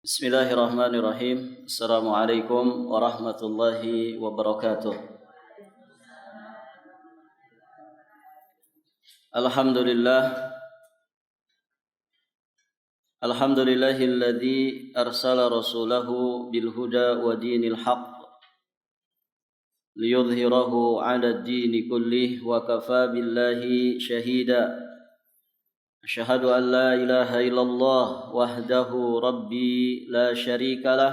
Bismillahirrahmanirrahim. Assalamualaikum warahmatullahi wabarakatuh. Alhamdulillah. Alhamdulillahilladzi arsala rasulahu bil huda wa dinil haqq liyudhhirahu 'ala ad-dini kullih wa kafaa billahi shahida. Asyhadu an la ilaha illallah wahdahu rabbi la syarika lah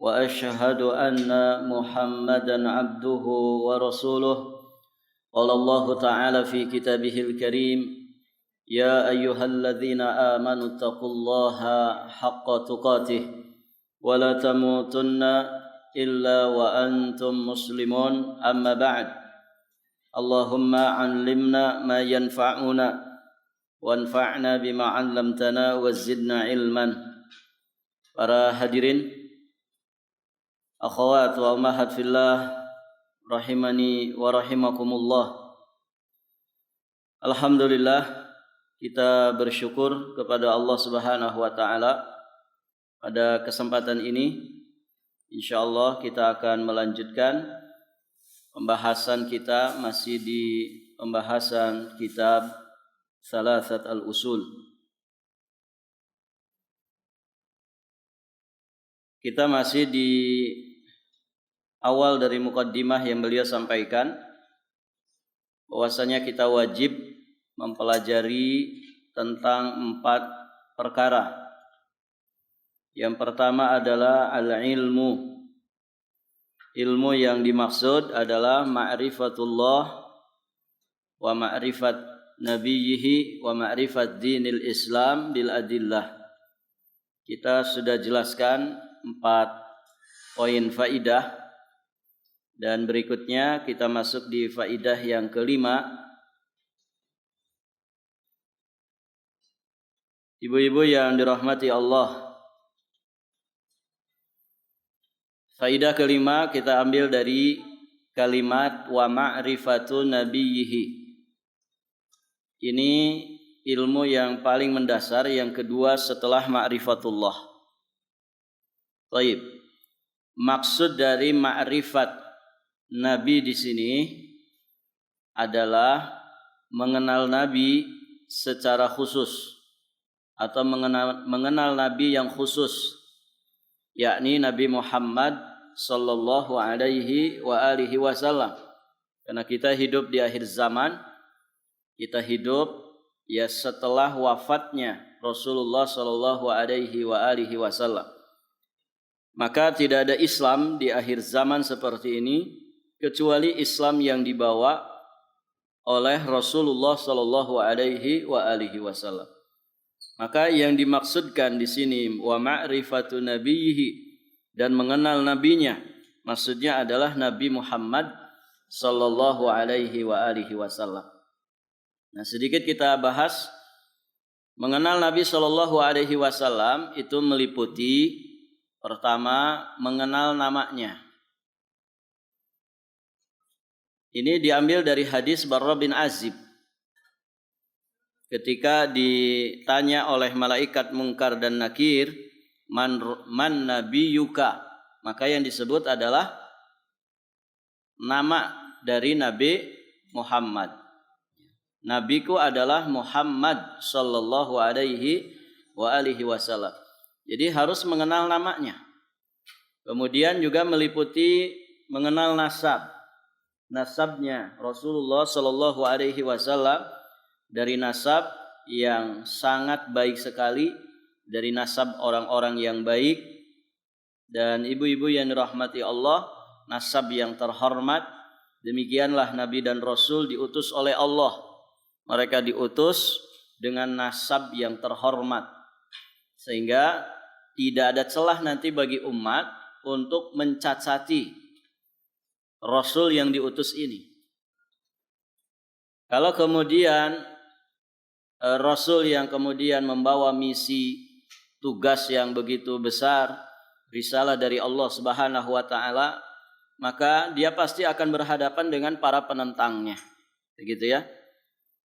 wa asyhadu anna Muhammadan abduhu wa rasuluh. Qala Allah ta'ala fi kitabihil karim, ya ayyuhalladzina amanu taqullaha haqqa tuqatih wa la tamutunna illa wa antum muslimun, amma ba'd. Allahumma 'allimna ma yanfa'una wanfa'na bima 'allamtana wa zidna ilman. Para hadirin, akhwat wa ummahat fillah, rahimani wa rahimakumullah. Alhamdulillah, kita bersyukur kepada Allah Subhanahu wa taala. Pada kesempatan ini insyaallah kita akan melanjutkan pembahasan kita masih di pembahasan kitab Salasat al-Usul. Kita masih di awal dari muqaddimah yang beliau sampaikan, bahwasanya kita wajib mempelajari tentang 4 perkara. Yang pertama adalah al-ilmu. Ilmu yang dimaksud adalah ma'rifatullah wa ma'rifat nabiyhi wa ma'rifat dinil Islam bil adillah. Kita sudah jelaskan 4 poin faidah, dan berikutnya kita masuk di faidah yang kelima. Ibu-ibu yang dirahmati Allah, faidah kelima kita ambil dari kalimat wa ma'rifatu nabiyhi. Ini ilmu yang paling mendasar, yang kedua setelah ma'rifatullah. Baik. Maksud dari ma'rifat Nabi di sini adalah mengenal Nabi secara khusus atau mengenal Nabi yang khusus, yakni Nabi Muhammad sallallahu alaihi wa alihi wasallam. Karena kita hidup di akhir zaman, kita hidup ya setelah wafatnya Rasulullah sallallahu alaihi wa alihi wasallam. Maka tidak ada Islam di akhir zaman seperti ini kecuali Islam yang dibawa oleh Rasulullah sallallahu alaihi wa alihi wasallam. Maka yang dimaksudkan di sini wa ma'rifatu nabiyhi, dan mengenal nabinya, maksudnya adalah Nabi Muhammad sallallahu alaihi wa alihi wasallam. Nah, sedikit kita bahas mengenal Nabi sallallahu alaihi wasallam itu meliputi pertama mengenal namanya. Ini diambil dari hadis Barra bin Azib. Ketika ditanya oleh malaikat Munkar dan Nakir, man nabiyuka, maka yang disebut adalah nama dari Nabi Muhammad. Nabiku adalah Muhammad sallallahu alaihi wa alihi wasallam. Jadi harus mengenal namanya. Kemudian juga meliputi mengenal nasabnya Rasulullah sallallahu alaihi wasallam, dari nasab yang sangat baik sekali, dari nasab orang-orang yang baik. Dan ibu-ibu yang dirahmati Allah, nasab yang terhormat. Demikianlah Nabi dan Rasul diutus oleh Allah. Mereka diutus dengan nasab yang terhormat, sehingga tidak ada celah nanti bagi umat untuk mencacati Rasul yang diutus ini. Kalau kemudian Rasul yang kemudian membawa misi, tugas yang begitu besar, risalah dari Allah Subhanahu wa taala, maka dia pasti akan berhadapan dengan para penentangnya. Begitu ya.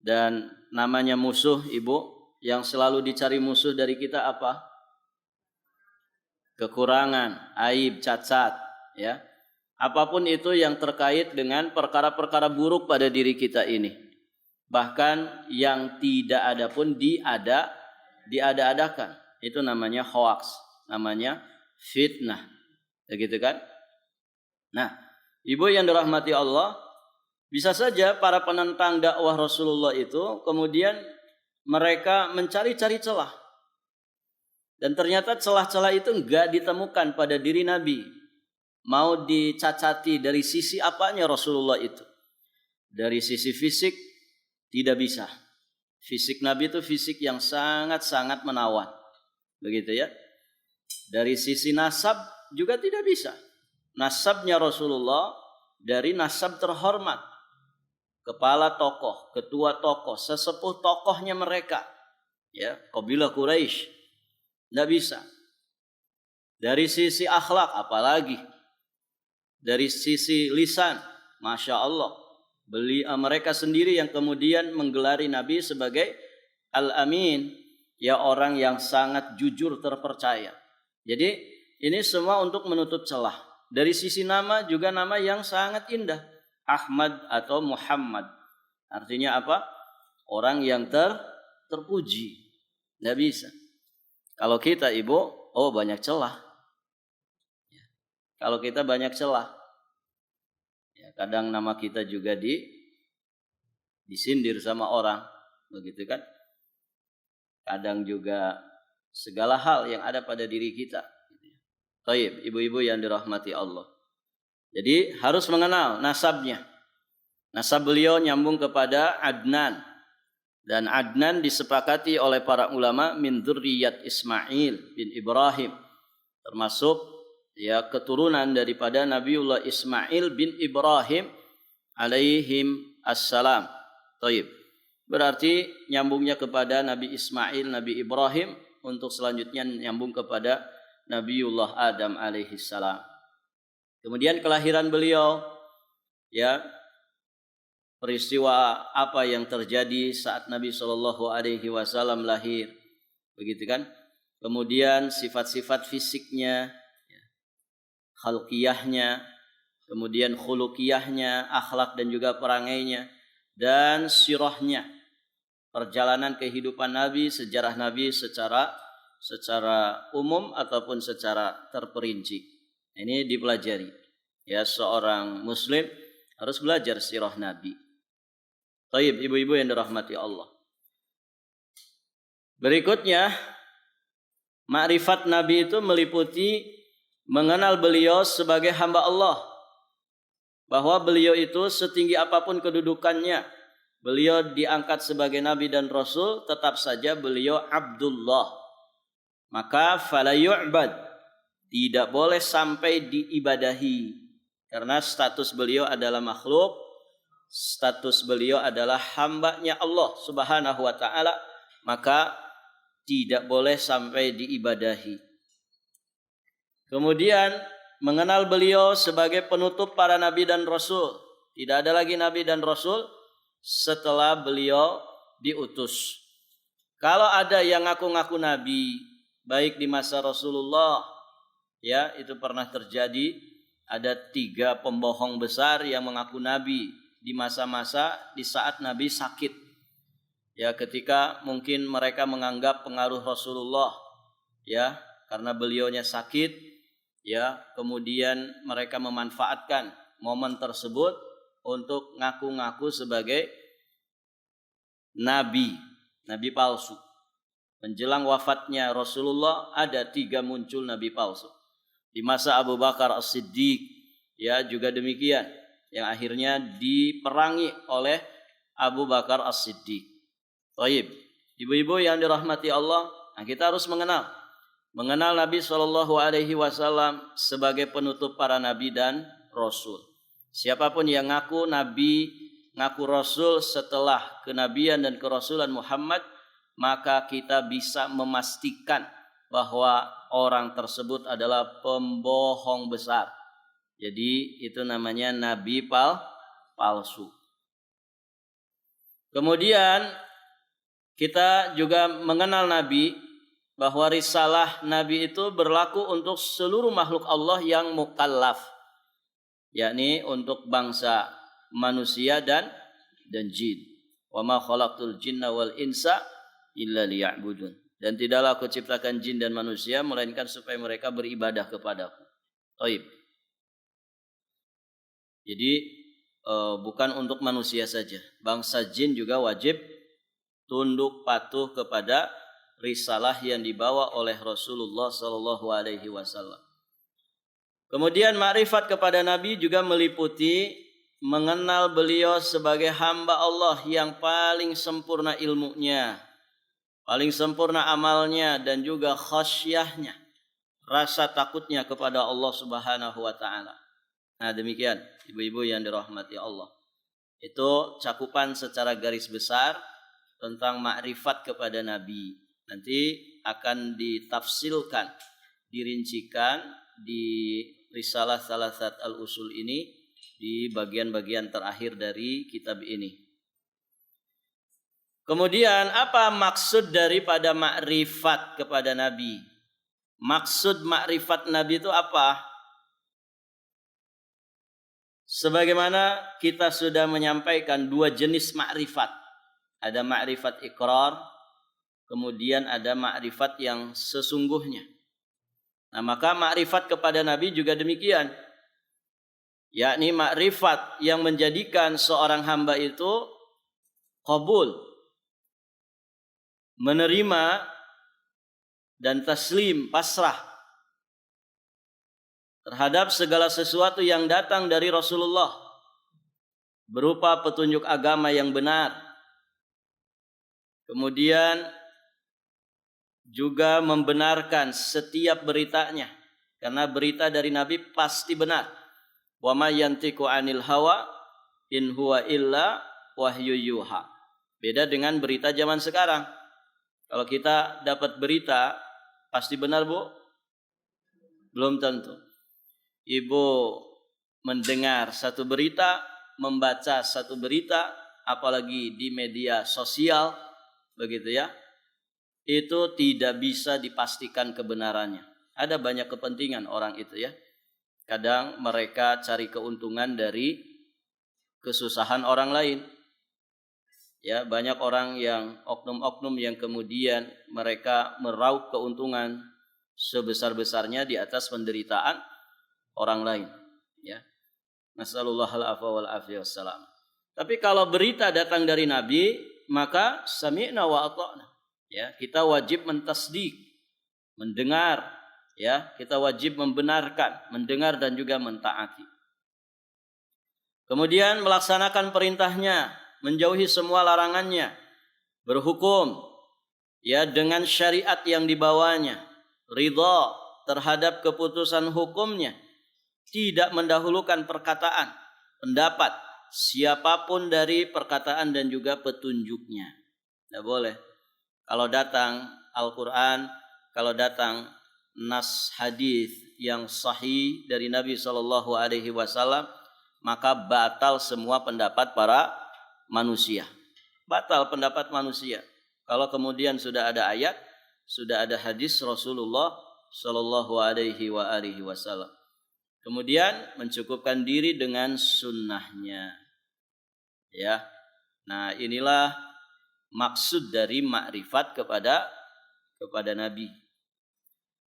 Dan namanya musuh, ibu, yang selalu dicari musuh dari kita apa? kekurangan, aib, cacat, ya. Apapun itu yang terkait dengan perkara-perkara buruk pada diri kita ini. Bahkan yang tidak ada pun diada-adakan. Itu namanya hoax, namanya fitnah. Begitu kan? Nah, ibu yang dirahmati Allah, bisa saja para penentang dakwah Rasulullah itu kemudian mereka mencari-cari celah. Dan ternyata celah-celah itu enggak ditemukan pada diri Nabi. Mau dicacati dari sisi apanya Rasulullah itu? Dari sisi fisik tidak bisa. Fisik Nabi itu fisik yang sangat-sangat menawan. Begitu ya. Dari sisi nasab juga tidak bisa. Nasabnya Rasulullah dari nasab terhormat. Kepala tokoh, ketua tokoh, sesepuh tokohnya mereka. Ya, kabilah Quraisy. Tidak bisa. Dari sisi akhlak apalagi. Dari sisi lisan, Masya Allah. Mereka sendiri yang kemudian menggelari Nabi sebagai Al-Amin. Ya, orang yang sangat jujur terpercaya. Jadi ini semua untuk menutup celah. Dari sisi nama juga nama yang sangat indah. Ahmad atau Muhammad. Artinya apa? Orang yang terpuji. Tidak bisa. Kalau kita ibu, banyak celah. Kalau kita banyak celah, ya, kadang nama kita juga disindir sama orang, begitu kan? Kadang juga segala hal yang ada pada diri kita. Baik, ibu-ibu yang dirahmati Allah. Jadi harus mengenal nasabnya. Nasab beliau nyambung kepada Adnan. Dan Adnan disepakati oleh para ulama min dzurriyyat Ismail bin Ibrahim. Termasuk ya keturunan daripada Nabiullah Ismail bin Ibrahim alaihim assalam. Taib. Berarti nyambungnya kepada Nabi Ismail, Nabi Ibrahim, untuk selanjutnya nyambung kepada Nabiullah Adam alaihi salam. Kemudian kelahiran beliau, ya, peristiwa apa yang terjadi saat Nabi Shallallahu alaihi wasallam lahir. Begitu kan? Kemudian sifat-sifat fisiknya, khalqiyahnya, kemudian khuluqiyahnya, akhlak dan juga perangainya, dan sirahnya, perjalanan kehidupan Nabi, sejarah Nabi secara umum ataupun secara terperinci. Ini dipelajari. Ya, seorang muslim harus belajar sirah Nabi. Baik, ibu-ibu yang dirahmati Allah. Berikutnya, makrifat Nabi itu meliputi mengenal beliau sebagai hamba Allah. Bahwa beliau itu setinggi apapun kedudukannya, beliau diangkat sebagai Nabi dan Rasul, tetap saja beliau Abdullah. Maka fala yu'bad, tidak boleh sampai diibadahi. Karena status beliau adalah makhluk, status beliau adalah hambanya Allah subhanahu wa ta'ala, maka tidak boleh sampai diibadahi. Kemudian mengenal beliau sebagai penutup para nabi dan rasul. Tidak ada lagi nabi dan rasul setelah beliau diutus. Kalau ada yang ngaku-ngaku nabi, baik di masa Rasulullah, ya, itu pernah terjadi. Ada 3 pembohong besar yang mengaku nabi di masa-masa di saat Nabi sakit. Ya, ketika mungkin mereka menganggap pengaruh Rasulullah, ya, karena beliaunya sakit. Ya, kemudian mereka memanfaatkan momen tersebut untuk ngaku-ngaku sebagai nabi palsu. Menjelang wafatnya Rasulullah ada 3 muncul nabi palsu. Di masa Abu Bakar As-Siddiq, ya, juga demikian, yang akhirnya diperangi oleh Abu Bakar As-Siddiq. Baik, ibu-ibu yang dirahmati Allah, nah kita harus mengenal Nabi Shallallahu alaihi wasallam sebagai penutup para nabi dan rasul. Siapapun yang ngaku nabi, ngaku rasul setelah kenabian dan kerasulan Muhammad, maka kita bisa memastikan bahwa orang tersebut adalah pembohong besar. Jadi itu namanya nabi palsu. Kemudian kita juga mengenal nabi bahwa risalah Nabi itu berlaku untuk seluruh makhluk Allah yang mukallaf, yakni untuk bangsa manusia dan jin. Wa ma khalaqtul jinna wal insa illa liya'budun. Dan tidaklah aku ciptakan jin dan manusia melainkan supaya mereka beribadah kepadaku. Baik. Jadi bukan untuk manusia saja. Bangsa jin juga wajib tunduk patuh kepada risalah yang dibawa oleh Rasulullah sallallahu alaihi wasallam. Kemudian makrifat kepada Nabi juga meliputi mengenal beliau sebagai hamba Allah yang paling sempurna ilmunya, paling sempurna amalnya, dan juga khasyahnya, rasa takutnya kepada Allah Subhanahu wa taala. Nah, demikian ibu-ibu yang dirahmati Allah. Itu cakupan secara garis besar tentang makrifat kepada Nabi. Nanti akan ditafsilkan, dirincikan di Risalah Salasat al-Usul ini di bagian-bagian terakhir dari kitab ini. Kemudian apa maksud daripada makrifat kepada Nabi? Maksud makrifat Nabi itu apa? Sebagaimana kita sudah menyampaikan dua jenis makrifat. Ada makrifat ikrar, kemudian ada makrifat yang sesungguhnya. Nah, maka makrifat kepada Nabi juga demikian. Yakni makrifat yang menjadikan seorang hamba itu qabul, menerima dan taslim, pasrah terhadap segala sesuatu yang datang dari Rasulullah berupa petunjuk agama yang benar. Kemudian juga membenarkan setiap beritanya, karena berita dari Nabi pasti benar. Wa may yantiqu 'anil hawa in huwa illa wahyu yuha. Beda dengan berita zaman sekarang. Kalau kita dapat berita pasti benar, Bu? Belum tentu. Ibu mendengar satu berita, membaca satu berita, apalagi di media sosial, begitu ya, itu tidak bisa dipastikan kebenarannya. Ada banyak kepentingan orang itu ya. Kadang mereka cari keuntungan dari kesusahan orang lain. Ya, banyak orang yang oknum-oknum yang kemudian mereka meraup keuntungan sebesar-besarnya di atas penderitaan orang lain, ya. Nasallallahu alaihi wal afiyah wassalam. Tapi kalau berita datang dari Nabi, maka sami'na wa ata'na. Ya, kita wajib mentasdik, mendengar, ya, kita wajib membenarkan, mendengar dan juga mentaati. Kemudian melaksanakan perintahnya, menjauhi semua larangannya, berhukum ya dengan syariat yang dibawanya, ridha terhadap keputusan hukumnya, tidak mendahulukan perkataan, pendapat siapapun dari perkataan dan juga petunjuknya. Tidak boleh. Kalau datang Al-Quran, kalau datang nas hadis yang sahih dari Nabi SAW, maka batal semua pendapat para manusia. Batal pendapat manusia. Kalau kemudian sudah ada ayat, sudah ada hadis Rasulullah SAW. Kemudian mencukupkan diri dengan sunnahnya. Ya. Nah, inilah maksud dari makrifat kepada Nabi.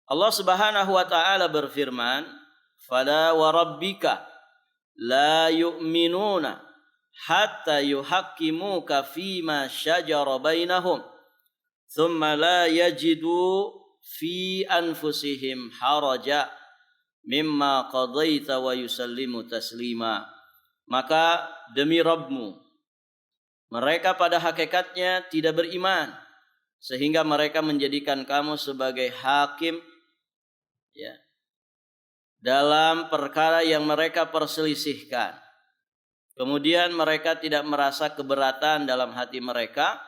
Allah Subhanahu wa taala berfirman, "Fala wa rabbika la yu'minuna hatta yuhaqqimuka fima syajara bainahum thumma la yajidu fi anfusihim haraja mimma qadaita wa yusallimu taslima." Maka demi Rabbmu, mereka pada hakikatnya tidak beriman sehingga mereka menjadikan kamu sebagai hakim ya dalam perkara yang mereka perselisihkan. Kemudian mereka tidak merasa keberatan dalam hati mereka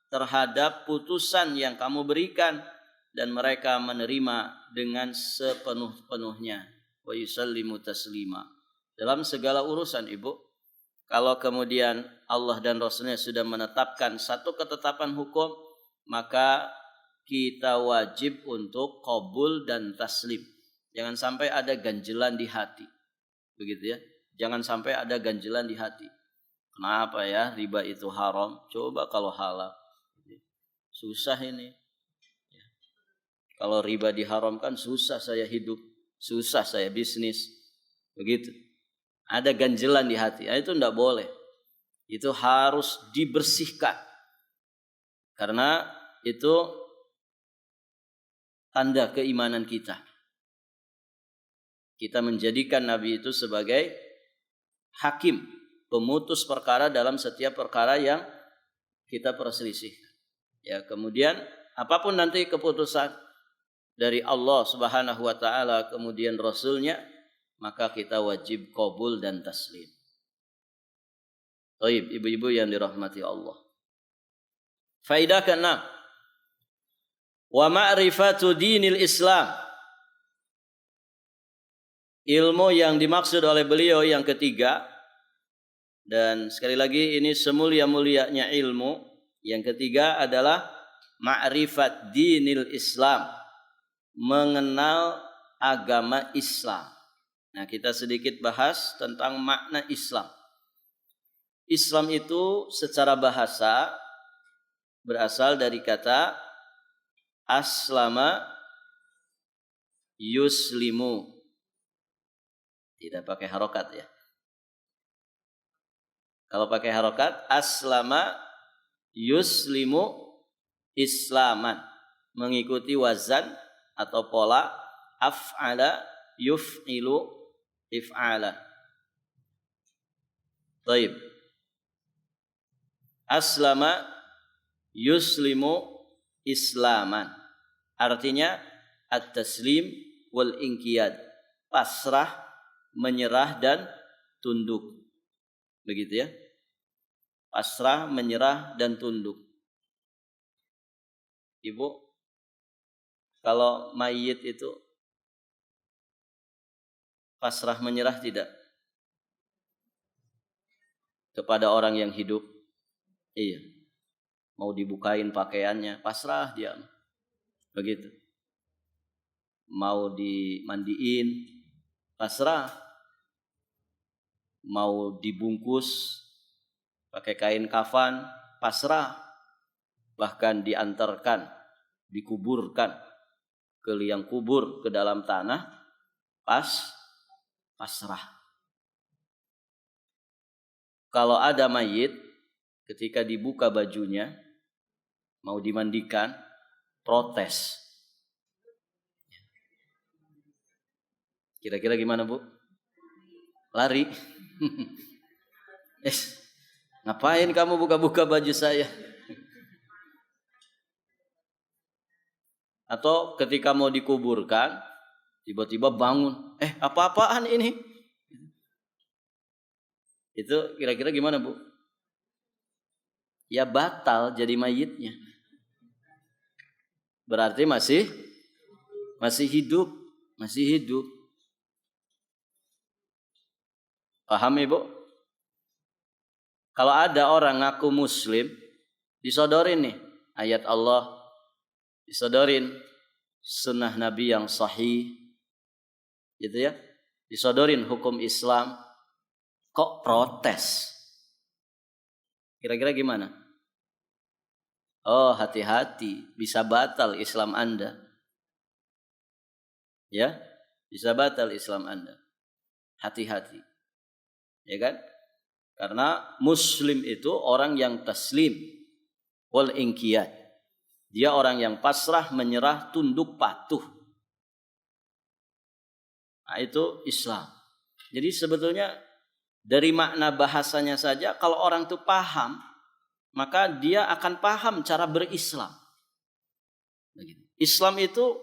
terhadap putusan yang kamu berikan dan mereka menerima dengan sepenuh-penuhnya. Wa yusallimu taslima. Dalam segala urusan, Ibu, kalau kemudian Allah dan Rasulnya sudah menetapkan satu ketetapan hukum, maka kita wajib untuk qabul dan taslim. Jangan sampai ada ganjelan di hati. Begitu ya. Jangan sampai ada ganjelan di hati. Kenapa ya riba itu haram? Coba kalau halal. Susah ini. Kalau riba diharamkan susah saya hidup. Susah saya bisnis. Begitu. Ada ganjelan di hati. Itu tidak boleh. Itu harus dibersihkan. Karena itu tanda keimanan kita. Kita menjadikan Nabi itu sebagai hakim, pemutus perkara dalam setiap perkara yang kita perselisihkan. Ya, kemudian apapun nanti keputusan dari Allah Subhanahu wa taala kemudian Rasulnya, maka kita wajib qabul dan taslim. Baik, ibu-ibu yang dirahmati Allah. Faidah ke-6. Wa ma'rifatu dinil Islam. Ilmu yang dimaksud oleh beliau yang ketiga, dan sekali lagi ini semulia-mulianya ilmu, yang ketiga adalah ma'rifat dinil Islam, mengenal agama Islam. Nah, kita sedikit bahas tentang makna Islam. Islam itu secara bahasa berasal dari kata aslama yuslimu. Tidak pakai harokat ya. Kalau pakai harokat, aslama yuslimu islaman. Mengikuti wazan atau pola af'ala yuf'ilu if'ala. Taib. Aslama yuslimu islaman. Artinya at-taslim wal inqiyad. Pasrah, menyerah dan tunduk. Begitu ya. Pasrah, menyerah dan tunduk. Ibu, kalau mayit itu pasrah menyerah tidak? Kepada orang yang hidup? Iya. Mau dibukain pakaiannya, pasrah dia. Begitu. Mau dimandiin, pasrah. Mau dibungkus pakai kain kafan, pasrah. Bahkan diantarkan, dikuburkan ke liang kubur, ke dalam tanah, pasrah. Kalau ada mayit, ketika dibuka bajunya, mau dimandikan, protes. Kira-kira gimana, Bu? Lari. Ngapain kamu buka-buka baju saya? Atau ketika mau dikuburkan, tiba-tiba bangun. Apa-apaan ini? Itu kira-kira gimana, Bu? Ya batal jadi mayitnya. Berarti masih hidup. Masih hidup. Paham, Ibu? Kalau ada orang ngaku muslim, disodorin nih ayat Allah, disodorin sunnah Nabi yang sahih, gitu ya, disodorin hukum Islam, kok protes? Kira-kira gimana? Oh, hati-hati, bisa batal Islam Anda. Ya, bisa batal Islam Anda. Hati-hati. Ya kan? Karena muslim itu orang yang taslim wal inqiyad. Dia orang yang pasrah, menyerah, tunduk, patuh. Nah, itu Islam. Jadi sebetulnya dari makna bahasanya saja, kalau orang itu paham, maka dia akan paham cara berislam. Islam itu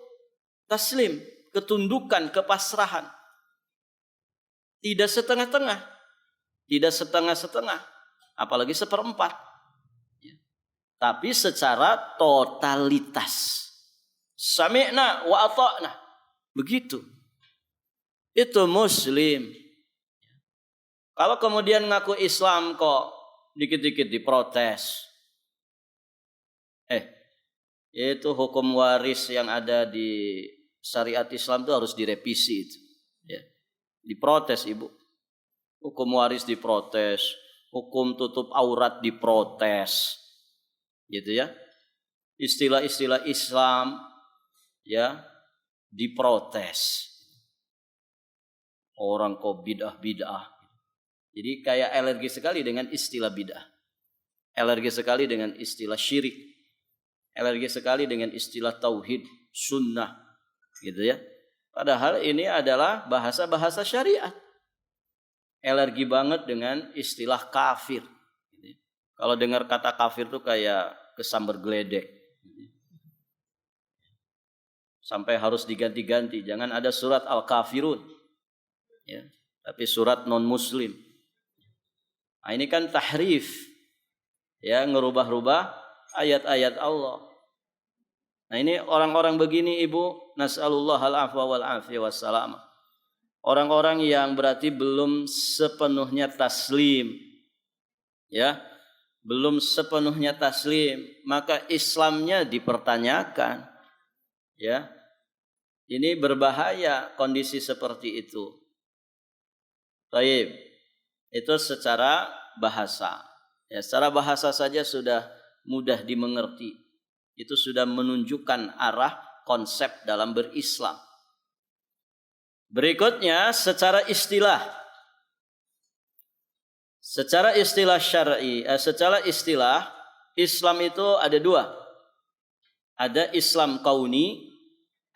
taslim, ketundukan, kepasrahan. Tidak setengah-tengah. Tidak setengah-setengah, apalagi seperempat. Tapi secara totalitas. Sami'na wa ata'na. Begitu. Itu muslim. Kalau kemudian ngaku Islam kok dikit-dikit diprotes. Yaitu hukum waris yang ada di syariat Islam itu harus direvisi itu. Ya. Diprotes Ibu. Hukum waris diprotes, hukum tutup aurat diprotes. Gitu ya. Istilah-istilah Islam ya diprotes. Orang kok bid'ah. Jadi kayak alergi sekali dengan istilah bid'ah. Alergi sekali dengan istilah syirik. Alergi sekali dengan istilah tauhid, sunnah. Gitu ya. Padahal ini adalah bahasa-bahasa syariat. Alergi banget dengan istilah kafir. Kalau dengar kata kafir tuh kayak kesambar geledek. Sampai harus diganti-ganti. Jangan ada surat Al-Kafirun. Ya. Tapi surat non-muslim. Nah, ini kan tahrif. Ya, ngerubah-rubah ayat-ayat Allah. Nah, ini orang-orang begini Ibu, nas'alullah al-afwa wal-afiyah wassalam. Orang-orang yang berarti belum sepenuhnya taslim. Ya. Belum sepenuhnya taslim, maka Islamnya dipertanyakan. Ya. Ini berbahaya kondisi seperti itu. Baik. Itu secara bahasa. Ya, secara bahasa saja sudah mudah dimengerti. Itu sudah menunjukkan arah konsep dalam berislam. Berikutnya secara istilah. Secara istilah syar'i, secara istilah Islam itu ada dua. Ada Islam kauni,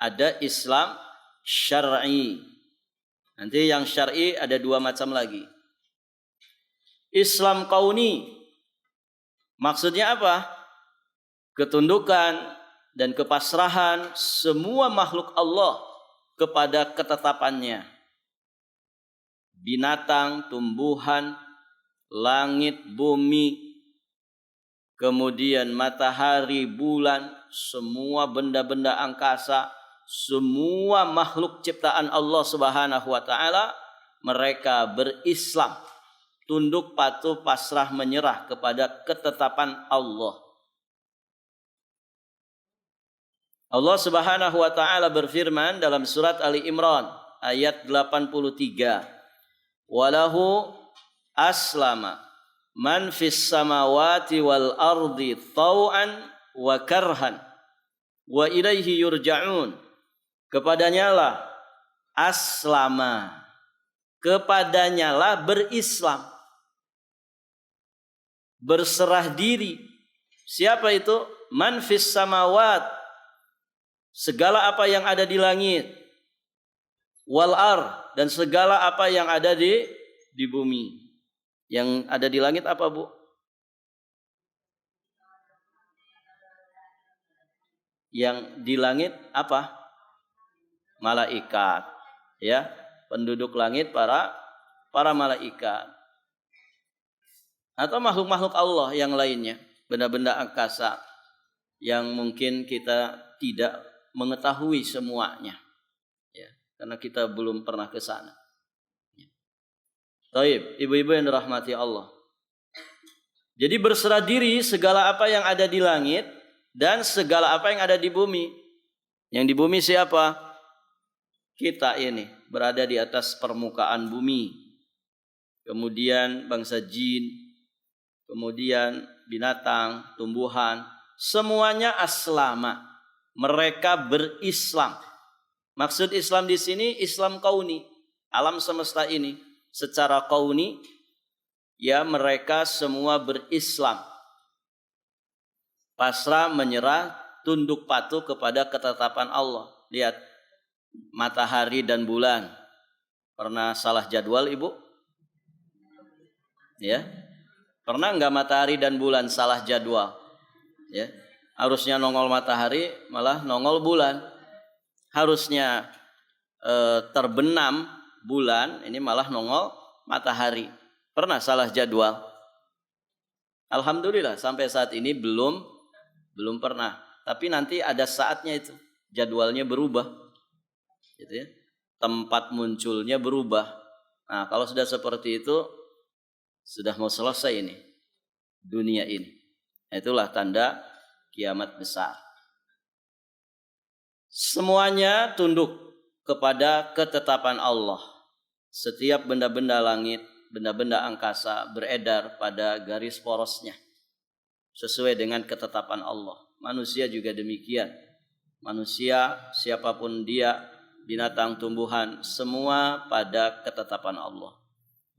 ada Islam syar'i. Nanti yang syar'i ada dua macam lagi. Islam kauni maksudnya apa? Ketundukan dan kepasrahan semua makhluk Allah kepada ketetapannya. Binatang, tumbuhan, langit, bumi, kemudian matahari, bulan, semua benda-benda angkasa, semua makhluk ciptaan Allah Subhanahu wa taala, mereka berislam. Tunduk, patuh, pasrah, menyerah kepada ketetapan Allah. Allah Subhanahu wa taala berfirman dalam surat Ali Imran ayat 83. Walahu aslama man fis samawati wal ardi tau'an wa karhan wa ilaihi yurja'un. Kepadanya lah aslama. Kepadanya lah berislam. Berserah diri. Siapa itu? Man fis samawat. Segala apa yang ada di langit. Wal ar, dan segala apa yang ada di bumi. Yang ada di langit apa, Bu? Yang di langit apa? Malaikat. Ya, penduduk langit para malaikat. Atau makhluk-makhluk Allah yang lainnya, benda-benda angkasa yang mungkin kita tidak mengetahui semuanya, ya, karena kita belum pernah ke sana. Baik, ibu-ibu yang dirahmati Allah. Jadi berserah diri segala apa yang ada di langit dan segala apa yang ada di bumi. Yang di bumi siapa? Kita ini berada di atas permukaan bumi. Kemudian bangsa jin, kemudian binatang, tumbuhan, semuanya aslama. Mereka berislam. Maksud Islam di sini Islam kauni, alam semesta ini secara kauni, ya, mereka semua berislam. Pasrah, menyerah, tunduk patuh kepada ketetapan Allah. Lihat, matahari dan bulan. Pernah salah jadwal, Ibu? Ya. Pernah enggak matahari dan bulan salah jadwal? Ya. Harusnya nongol matahari, malah nongol bulan. Harusnya terbenam bulan, ini malah nongol matahari. Pernah salah jadwal? Alhamdulillah sampai saat ini belum pernah. Tapi nanti ada saatnya itu jadwalnya berubah, gitu ya. Tempat munculnya berubah. Nah, kalau sudah seperti itu, sudah mau selesai ini dunia ini. Itulah tanda kiamat besar. Semuanya tunduk kepada ketetapan Allah. Setiap benda-benda langit, benda-benda angkasa beredar pada garis porosnya sesuai dengan ketetapan Allah. Manusia juga demikian. Manusia, siapapun dia, binatang, tumbuhan, semua pada ketetapan Allah.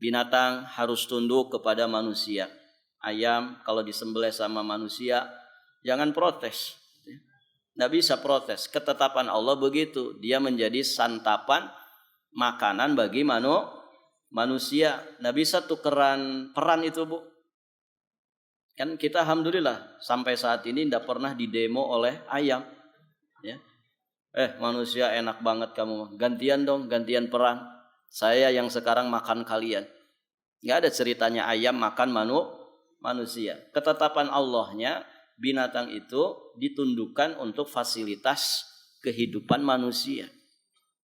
Binatang harus tunduk kepada manusia. Ayam kalau disembelih sama manusia, jangan protes. Nggak bisa protes. Ketetapan Allah begitu. Dia menjadi santapan makanan bagi manusia. Nggak bisa tukeran peran itu, Bu. Kan kita alhamdulillah sampai saat ini tidak pernah didemo oleh ayam. Ya. Manusia enak banget kamu. Gantian dong, gantian peran. Saya yang sekarang makan kalian. Nggak ada ceritanya ayam makan manusia. Ketetapan Allahnya binatang itu ditundukkan untuk fasilitas kehidupan manusia.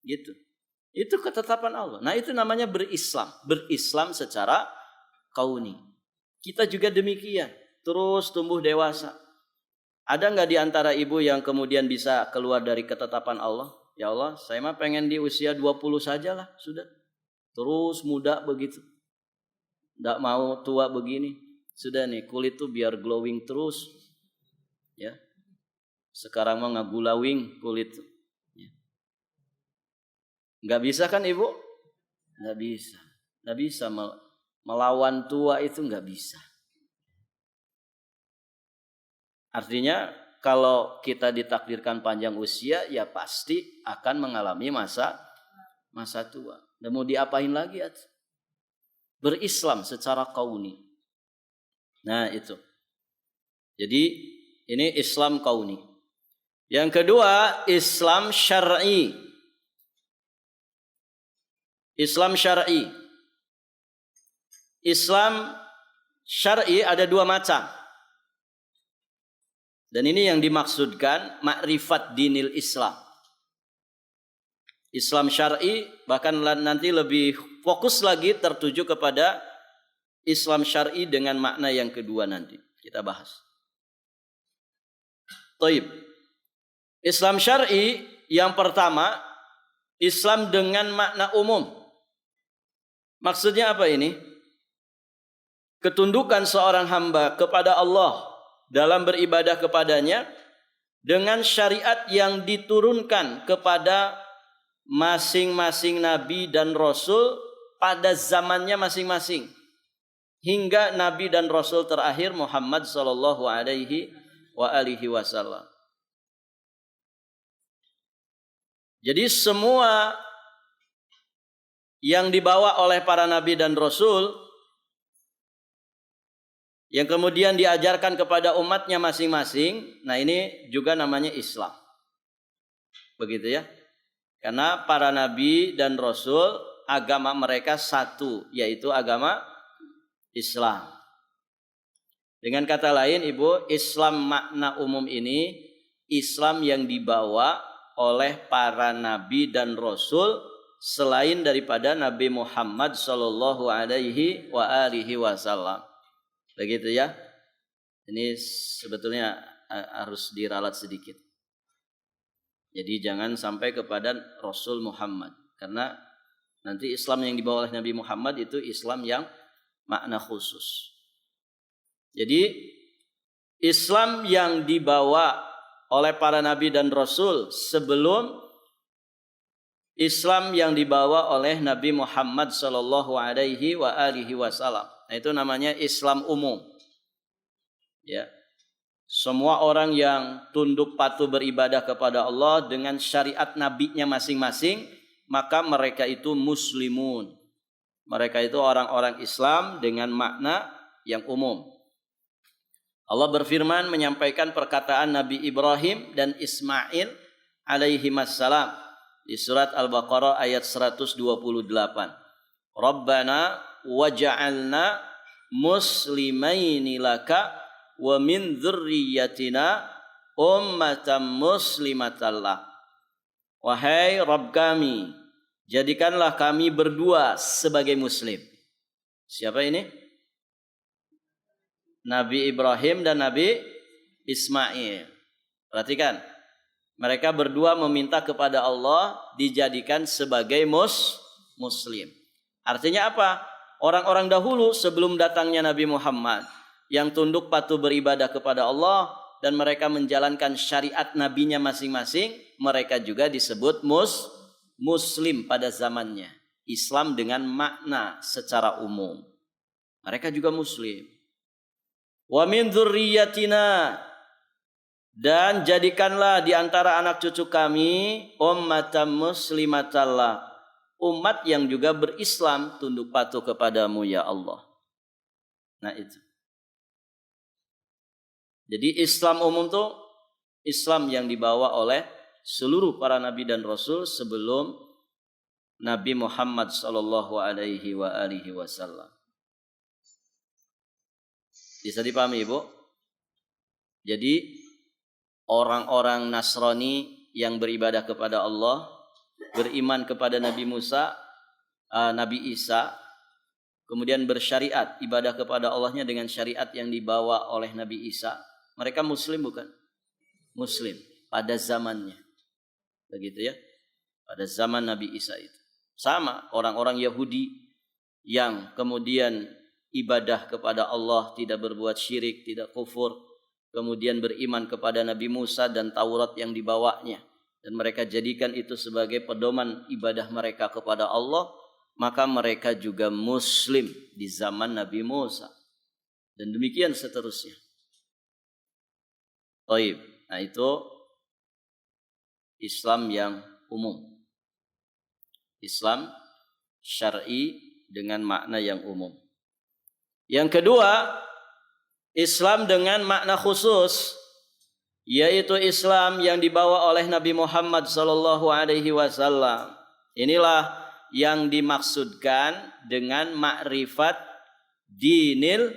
Gitu. Itu ketetapan Allah. Nah, itu namanya berislam. Berislam secara kauni. Kita juga demikian. Terus tumbuh dewasa. Ada nggak di antara ibu yang kemudian bisa keluar dari ketetapan Allah? Ya Allah, saya mah pengen di usia 20 saja lah, sudah. Terus muda begitu. Nggak mau tua begini. Sudah nih, kulit tuh biar glowing terus. Ya. Sekarang mah ngagulawing kulit. Ya. Nggak bisa kan ibu? Nggak bisa. Nggak bisa melawan tua itu nggak bisa. Artinya kalau kita ditakdirkan panjang usia, ya pasti akan mengalami masa tua. Dan mau diapain lagi? Berislam secara kauni. Nah itu. Jadi ini Islam kauni. Yang kedua, Islam syar'i. Islam syar'i. Islam syar'i ada dua macam. Dan ini yang dimaksudkan makrifat dinil Islam. Islam syar'i bahkan nanti lebih fokus lagi tertuju kepada Islam syar'i dengan makna yang kedua nanti. Kita bahas. Taib. Islam syar'i yang pertama, Islam dengan makna umum. Maksudnya apa ini? Ketundukan seorang hamba kepada Allah dalam beribadah kepadanya dengan syariat yang diturunkan kepada masing-masing nabi dan rasul pada zamannya masing-masing hingga nabi dan rasul terakhir Muhammad sallallahu alaihi wasallam. Jadi semua yang dibawa oleh para nabi dan rasul yang kemudian diajarkan kepada umatnya masing-masing, nah ini juga namanya Islam. Begitu ya. Karena para nabi dan rasul agama mereka satu, yaitu agama Islam. Dengan kata lain, Ibu, Islam makna umum ini Islam yang dibawa oleh para nabi dan rasul selain daripada Nabi Muhammad sallallahu alaihi wasallam. Begitu ya. Ini sebetulnya harus diralat sedikit. Jadi jangan sampai kepada Rasul Muhammad. Karena nanti Islam yang dibawa oleh Nabi Muhammad itu Islam yang makna khusus. Jadi Islam yang dibawa oleh para Nabi dan Rasul sebelum Islam yang dibawa oleh Nabi Muhammad sallallahu alaihi wasallam. Nah, itu namanya Islam umum. Ya. Semua orang yang tunduk patuh beribadah kepada Allah dengan syariat nabinya masing-masing, maka mereka itu muslimun. Mereka itu orang-orang Islam dengan makna yang umum. Allah berfirman menyampaikan perkataan Nabi Ibrahim dan Ismail alaihi wassalam di surat Al-Baqarah ayat 128. Rabbana waj'alna muslimaini laka wa min dzurriyyatina ummatan muslimatan lak. Wahai Rabb kami, jadikanlah kami berdua sebagai muslim. Siapa ini? Nabi Ibrahim dan Nabi Ismail. Perhatikan. Mereka berdua meminta kepada Allah dijadikan sebagai muslim. Artinya apa? Orang-orang dahulu sebelum datangnya Nabi Muhammad yang tunduk patuh beribadah kepada Allah dan mereka menjalankan syariat nabinya masing-masing, mereka juga disebut muslim pada zamannya. Islam dengan makna secara umum. Mereka juga muslim. Wa min dzurriyyatina, dan jadikanlah di antara anak cucu kami ummatan muslimatallah, umat yang juga berislam tunduk patuh kepadamu ya Allah. Nah itu. Jadi Islam umum itu Islam yang dibawa oleh seluruh para nabi dan rasul sebelum Nabi Muhammad sallallahu alaihi wasallam. Bisa dipahami Ibu? Jadi orang-orang Nasrani yang beribadah kepada Allah, beriman kepada Nabi Musa, Nabi Isa, kemudian bersyariat ibadah kepada Allahnya dengan syariat yang dibawa oleh Nabi Isa. Mereka muslim bukan? Muslim pada zamannya. Begitu ya. Pada zaman Nabi Isa itu. Sama orang-orang Yahudi yang kemudian ibadah kepada Allah, tidak berbuat syirik, tidak kufur, kemudian beriman kepada Nabi Musa dan Taurat yang dibawanya, dan mereka jadikan itu sebagai pedoman ibadah mereka kepada Allah, maka mereka juga muslim di zaman Nabi Musa. Dan demikian seterusnya. Baik, nah itu Islam yang umum. Islam syar'i dengan makna yang umum. Yang kedua, Islam dengan makna khusus, yaitu Islam yang dibawa oleh Nabi Muhammad sallallahu alaihi wasallam. Inilah yang dimaksudkan dengan ma'rifat dinil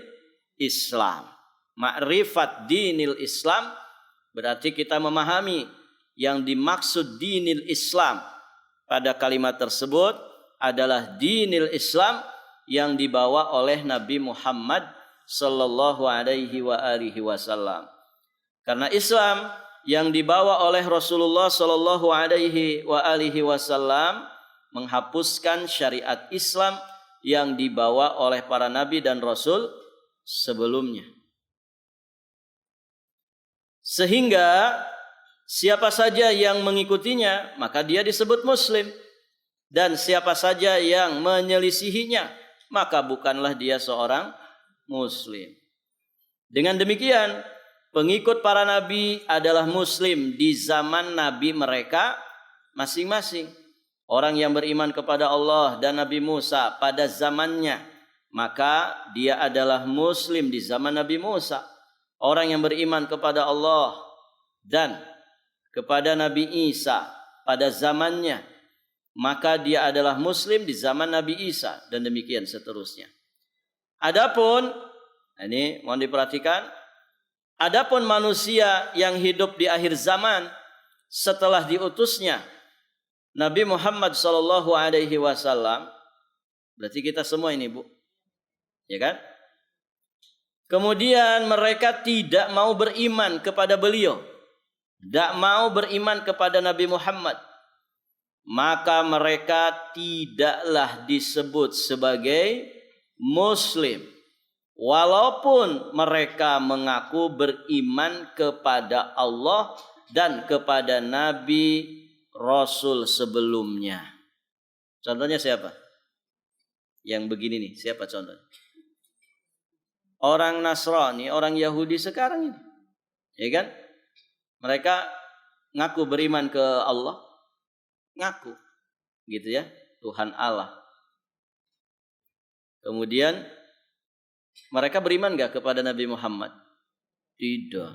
Islam. Ma'rifat dinil Islam berarti kita memahami yang dimaksud dinil Islam pada kalimat tersebut adalah dinil Islam yang dibawa oleh Nabi Muhammad sallallahu alaihi wasallam. Karena Islam yang dibawa oleh Rasulullah sallallahu alaihi wasallam menghapuskan syariat Islam yang dibawa oleh para nabi dan rasul sebelumnya. Sehingga siapa saja yang mengikutinya maka dia disebut muslim, dan siapa saja yang menyelisihinya maka bukanlah dia seorang muslim. Dengan demikian, pengikut para nabi adalah muslim di zaman nabi mereka masing-masing. Orang yang beriman kepada Allah dan Nabi Musa pada zamannya, maka dia adalah muslim di zaman Nabi Musa. Orang yang beriman kepada Allah dan kepada Nabi Isa pada zamannya, maka dia adalah muslim di zaman Nabi Isa, dan demikian seterusnya. Adapun, ini mohon diperhatikan, adapun manusia yang hidup di akhir zaman setelah diutusnya Nabi Muhammad sallallahu alaihi wasallam, berarti kita semua ini, Bu. Ya kan? Kemudian mereka tidak mau beriman kepada beliau, tidak mau beriman kepada Nabi Muhammad, maka mereka tidaklah disebut sebagai muslim, walaupun mereka mengaku beriman kepada Allah dan kepada Nabi Rasul sebelumnya. Contohnya siapa? Yang begini nih, siapa contohnya? Orang Nasrani, orang Yahudi sekarang ini. Ya kan? Mereka ngaku beriman ke Allah. Ngaku. Gitu ya, Tuhan Allah. Kemudian mereka beriman gak kepada Nabi Muhammad? Tidak.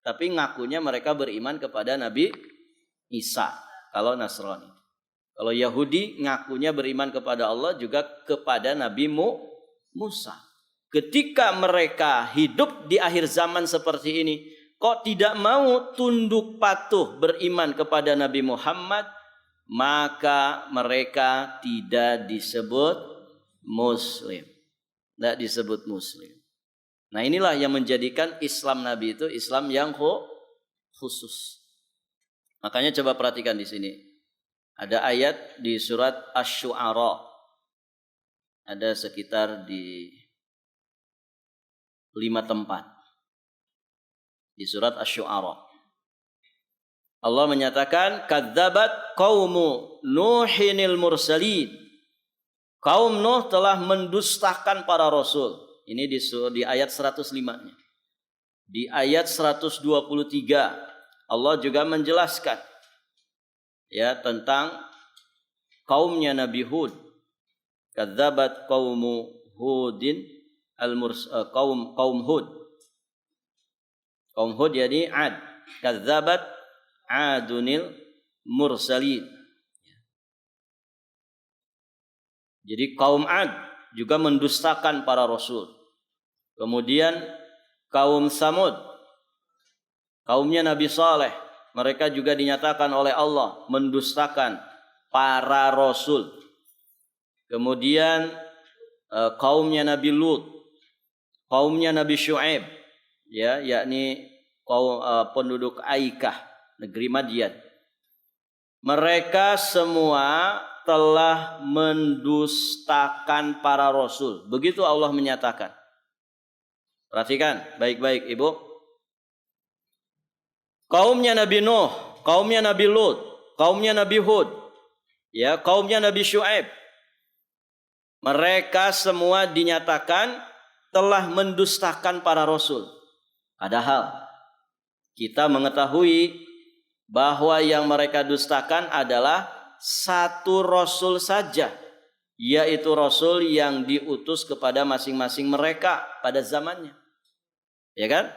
Tapi ngakunya mereka beriman kepada Nabi Isa, kalau Nasrani. Kalau Yahudi ngakunya beriman kepada Allah juga kepada Nabi Musa. Ketika mereka hidup di akhir zaman seperti ini, kok tidak mau tunduk patuh beriman kepada Nabi Muhammad, maka mereka tidak disebut muslim. Tidak disebut muslim. Nah inilah yang menjadikan Islam Nabi itu Islam yang khusus. Makanya coba perhatikan di sini. Ada ayat di surat Asy-Syu'ara. Ada sekitar di 5 tempat. Di surat Asy-Syu'ara. Allah menyatakan, kadzabat qaumu Nuhinil mursalin. Kaum Nuh telah mendustakan para rasul. Ini di ayat 105-nya. Di ayat 123 Allah juga menjelaskan ya tentang kaumnya Nabi Hud. Kadzabat qaumu Hudin kaum Hud. Kaum Hud yakni Ad. Kadzabat Adunil mursalin. Jadi kaum Ad juga mendustakan para rasul. Kemudian kaum Samud, kaumnya Nabi Saleh, mereka juga dinyatakan oleh Allah mendustakan para rasul. Kemudian kaumnya Nabi Lut, kaumnya Nabi Syu'aib, ya, yakni kaum penduduk Aikah, negeri Madian. Mereka semua telah mendustakan para rasul. Begitu Allah menyatakan. Perhatikan baik-baik Ibu. Kaumnya Nabi Nuh, kaumnya Nabi Lut, kaumnya Nabi Hud, ya, kaumnya Nabi Syu'aib. Mereka semua dinyatakan telah mendustakan para rasul. Padahal kita mengetahui bahwa yang mereka dustakan adalah satu rasul saja, yaitu rasul yang diutus kepada masing-masing mereka pada zamannya. Ya kan?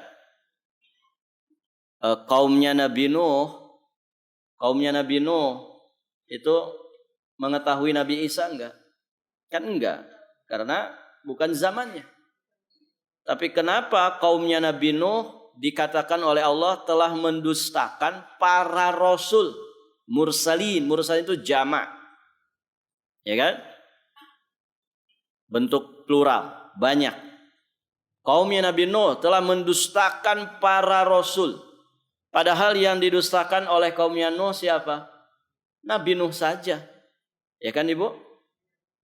Kaumnya Nabi Nuh itu mengetahui Nabi Isa enggak? Kan enggak, karena bukan zamannya. Tapi kenapa kaumnya Nabi Nuh dikatakan oleh Allah telah mendustakan para rasul? Mursalin itu jamak. Ya kan? Bentuk plural, banyak. Kaumnya Nabi Nuh telah mendustakan para rasul. Padahal yang didustakan oleh kaumnya Nuh siapa? Nabi Nuh saja. Ya kan Ibu?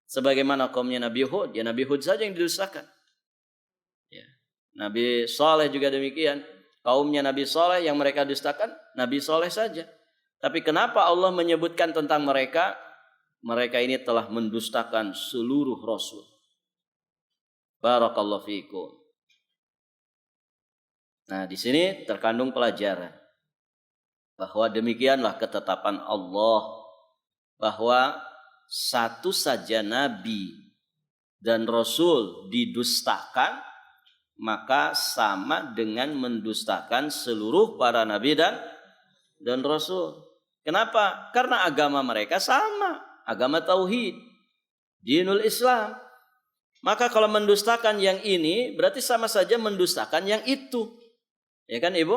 Sebagaimana kaumnya Nabi Hud, ya Nabi Hud saja yang didustakan. Ya. Nabi Saleh juga demikian. Kaumnya Nabi Saleh yang mereka dustakan, Nabi Saleh saja. Tapi kenapa Allah menyebutkan tentang mereka? Mereka ini telah mendustakan seluruh rasul. Barakallahu fiikum. Nah, di sini terkandung pelajaran bahwa demikianlah ketetapan Allah, bahwa satu saja nabi dan rasul didustakan, maka sama dengan mendustakan seluruh para nabi dan rasul. Kenapa? Karena agama mereka sama, agama tauhid, dinul Islam. Maka kalau mendustakan yang ini berarti sama saja mendustakan yang itu. Ya kan Ibu?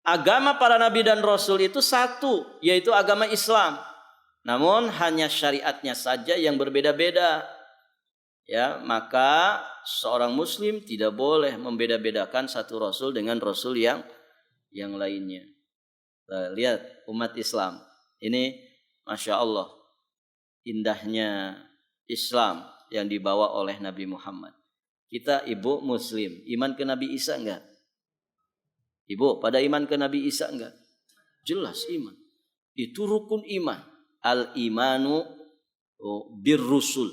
Agama para nabi dan rasul itu satu, yaitu agama Islam. Namun hanya syariatnya saja yang berbeda-beda. Ya, maka seorang muslim tidak boleh membeda-bedakan satu rasul dengan rasul yang lainnya. Lihat umat Islam. Ini Masya Allah indahnya Islam yang dibawa oleh Nabi Muhammad. Kita Ibu muslim, iman ke Nabi Isa enggak? Ibu pada iman ke Nabi Isa enggak? Jelas iman. Itu rukun iman. Al-imanu birrusul.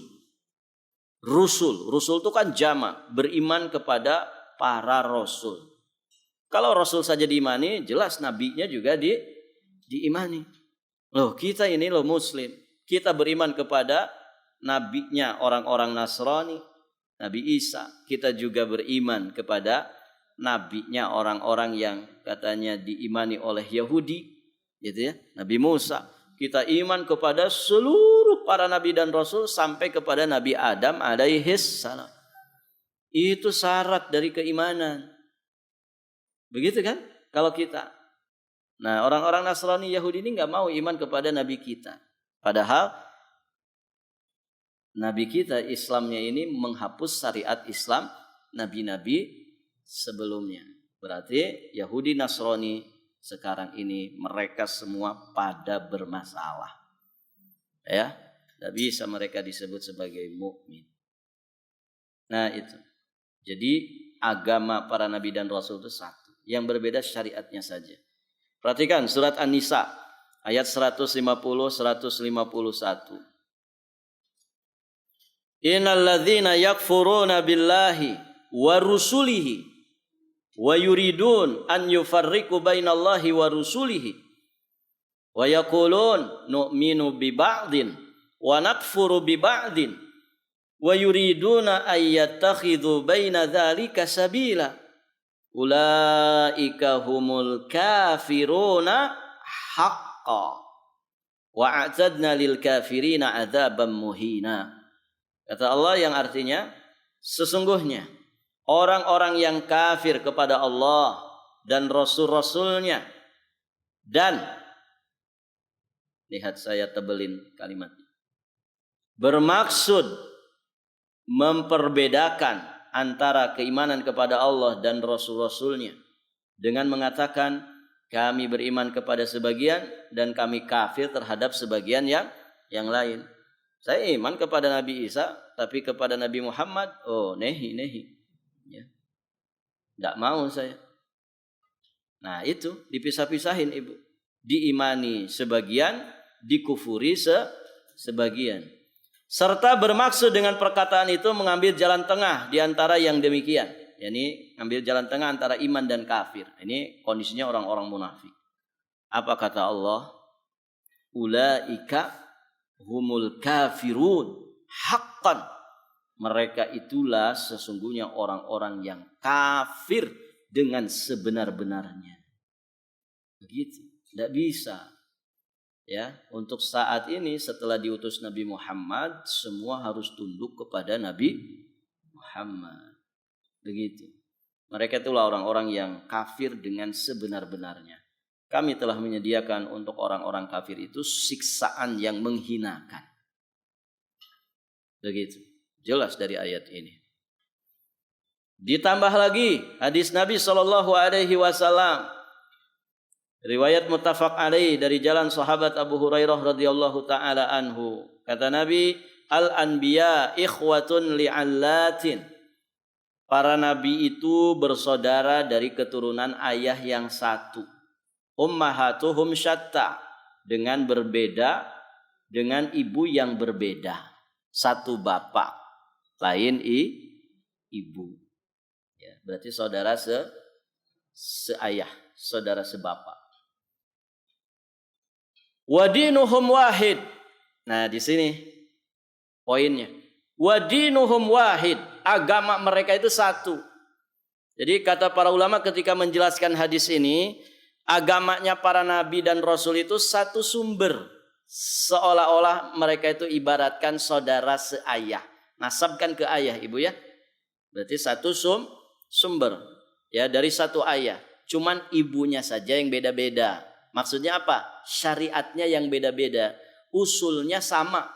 Rusul itu kan jamak, beriman kepada para rasul. Kalau rasul saja diimani, jelas nabinya juga diimani. Loh, kita ini loh muslim. Kita beriman kepada nabinya orang-orang Nasrani, Nabi Isa. Kita juga beriman kepada nabinya orang-orang yang katanya diimani oleh Yahudi, gitu ya, Nabi Musa. Kita iman kepada seluruh para nabi dan rasul sampai kepada Nabi Adam alaihis salam. Itu syarat dari keimanan. Begitu kan? Kalau kita. Nah, orang-orang Nasrani Yahudi ini nggak mau iman kepada nabi kita. Padahal nabi kita Islamnya ini menghapus syariat Islam nabi-nabi sebelumnya. Berarti Yahudi Nasrani sekarang ini mereka semua pada bermasalah. Ya, tidak bisa mereka disebut sebagai mukmin. Nah itu. Jadi agama para nabi dan rasul itu satu. Yang berbeda syariatnya saja. Perhatikan surat An-Nisa ayat 150-151. Innal ladzina yakfuruna billahi wa rusulihi wa yuridun an yufarriqu bainallahi wa rusulihi wa yaqulun nu'minu bi ba'din wa nakfuru bi ba'din wa yuriduna ay yattakhidhu baina dzalika sabila ulaika humul kafiruna haqqan wa a'tadna lil kafirina adzaban muhina. Kata Allah yang artinya sesungguhnya orang-orang yang kafir kepada Allah dan Rasul-Rasulnya dan lihat saya tebelin kalimatnya, bermaksud memperbedakan antara keimanan kepada Allah dan Rasul-Rasulnya dengan mengatakan kami beriman kepada sebagian dan kami kafir terhadap sebagian yang lain. Saya iman kepada Nabi Isa, tapi kepada Nabi Muhammad, nehi. Ya. Tidak mau saya. Nah itu dipisah-pisahin ibu. Diimani sebagian, dikufuri sebagian. Serta bermaksud dengan perkataan itu mengambil jalan tengah di antara yang demikian. Yani ambil jalan tengah antara iman dan kafir. Ini kondisinya orang-orang munafik. Apa kata Allah? Ulaika humul kafirun haqqan. Mereka itulah sesungguhnya orang-orang yang kafir dengan sebenar-benarnya. Begitu. Tidak bisa. Ya, untuk saat ini setelah diutus Nabi Muhammad, semua harus tunduk kepada Nabi Muhammad. Begitu. Mereka itulah orang-orang yang kafir dengan sebenar-benarnya. Kami telah menyediakan untuk orang-orang kafir itu siksaan yang menghinakan. Begitu. Jelas dari ayat ini. Ditambah lagi hadis Nabi SAW. Riwayat muttafaq alaih dari jalan sahabat Abu Hurairah radhiyallahu taala anhu. Kata Nabi, al-anbiya ikhwatun li'allatin. Para nabi itu bersaudara dari keturunan ayah yang satu. Ummahatuhum syatta, dengan berbeda dengan ibu yang berbeda. Satu bapak, lain ibu. Ya, berarti saudara seayah, saudara sebapak. Wadinuhum wahid. Nah, di sini poinnya. Wadinuhum wahid, agama mereka itu satu. Jadi kata para ulama ketika menjelaskan hadis ini, agamanya para nabi dan rasul itu satu sumber. Seolah-olah mereka itu ibaratkan saudara seayah. Nasabkan ke ayah ibu ya. Berarti satu sumber. Ya, dari satu ayah. Cuman ibunya saja yang beda-beda. Maksudnya apa? Syariatnya yang beda-beda. Usulnya sama.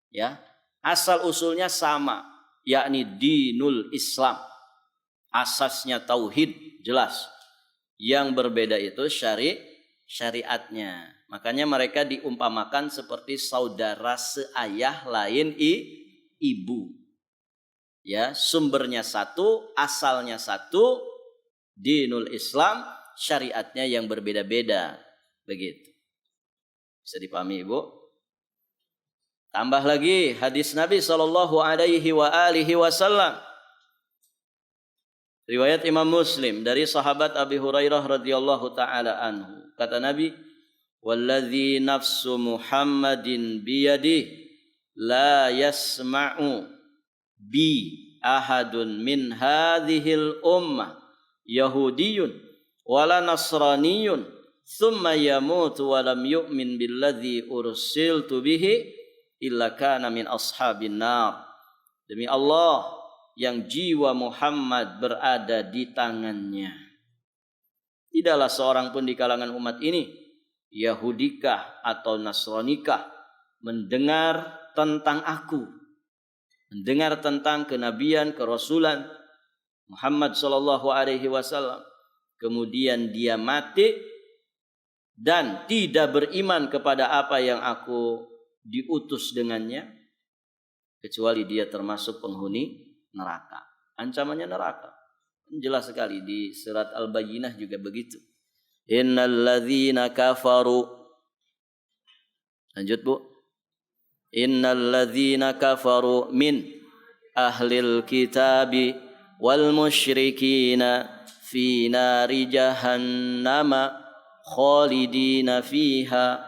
Ya, asal usulnya sama. Yakni dinul Islam. Asasnya tauhid, jelas. Yang berbeda itu syariatnya. Makanya mereka diumpamakan seperti saudara seayah lain ibu. Ya, sumbernya satu, asalnya satu, dinul Islam, syariatnya yang berbeda-beda. Begitu. Bisa dipahami Ibu? Tambah lagi hadis Nabi SAW. Riwayat Imam Muslim dari sahabat Abi Hurairah radhiyallahu taala anhu. Kata Nabi, "Walladzi nafsu Muhammadin biyadihi la yasma'u bi ahadun min hadhil ummah yahudiyun wala nasraniyun thumma yamutu wa lam yu'min billadzi ursiltu bihi illa kana min ashabin nar." Demi Allah yang jiwa Muhammad berada di tangannya, tidaklah seorang pun di kalangan umat ini, Yahudikah atau Nasranikah, mendengar tentang aku, mendengar tentang kenabian, kerasulan Muhammad SAW, kemudian dia mati dan tidak beriman kepada apa yang aku diutus dengannya, kecuali dia termasuk penghuni neraka. Ancamannya neraka. Jelas sekali di surat Al-Bayyinah juga begitu. Innal ladzina kafaru. Lanjut Bu. Innal ladzina kafaru min ahlil kitabi wal musyrikina fi nari jahannama khalidina fiha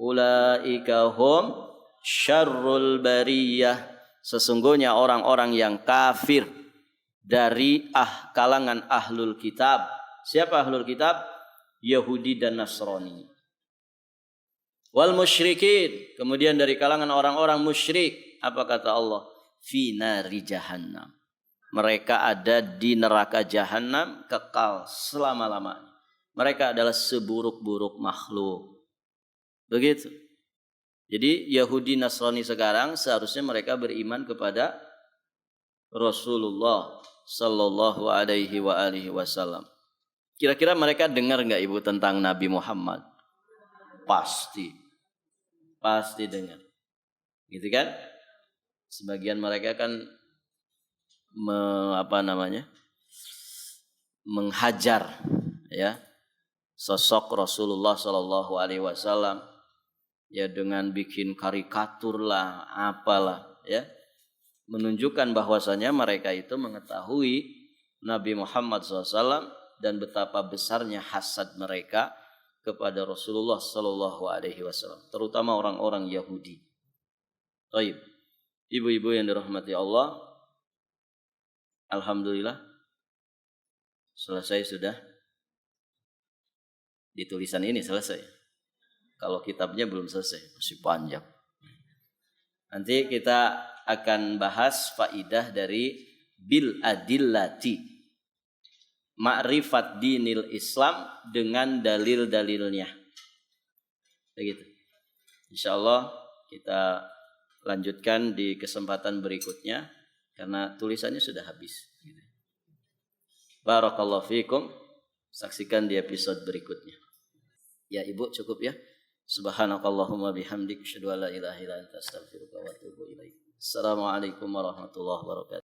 ulaika hum syarrul bariyah. Sesungguhnya orang-orang yang kafir dari kalangan ahlul kitab. Siapa ahlul kitab? Yahudi dan Nasrani. Wal musyrikin, kemudian dari kalangan orang-orang musyrik, apa kata Allah? Fi nari jahannam. Mereka ada di neraka jahannam kekal selama-lamanya. Mereka adalah seburuk-buruk makhluk. Begitu. Jadi Yahudi Nasrani sekarang seharusnya mereka beriman kepada Rasulullah sallallahu alaihi wa alihi wasallam. Kira-kira mereka dengar enggak Ibu tentang Nabi Muhammad? Pasti dengar. Gitu kan? Sebagian mereka kan menghajar ya sosok Rasulullah sallallahu alaihi wasallam ya dengan bikin karikatur lah, apalah ya, menunjukkan bahwasanya mereka itu mengetahui Nabi Muhammad SAW dan betapa besarnya hasad mereka kepada Rasulullah Sallallahu Alaihi Wasallam, terutama orang-orang Yahudi. Baik, ibu-ibu yang dirahmati Allah, alhamdulillah selesai sudah di tulisan ini selesai. Kalau kitabnya belum selesai, masih panjang. Nanti kita akan bahas faidah dari bil adillati, ma'rifat dinil Islam dengan dalil-dalilnya. Begitu. Insyaallah kita lanjutkan di kesempatan berikutnya karena tulisannya sudah habis. Barakallahu fikum. Saksikan di episode berikutnya. Ya Ibu cukup ya. Subhanakallahumma bihamdik asyhadu an la ilaha illa anta astaghfiruka wa atubu ilaik. Assalamualaikum warahmatullahi wabarakatuh.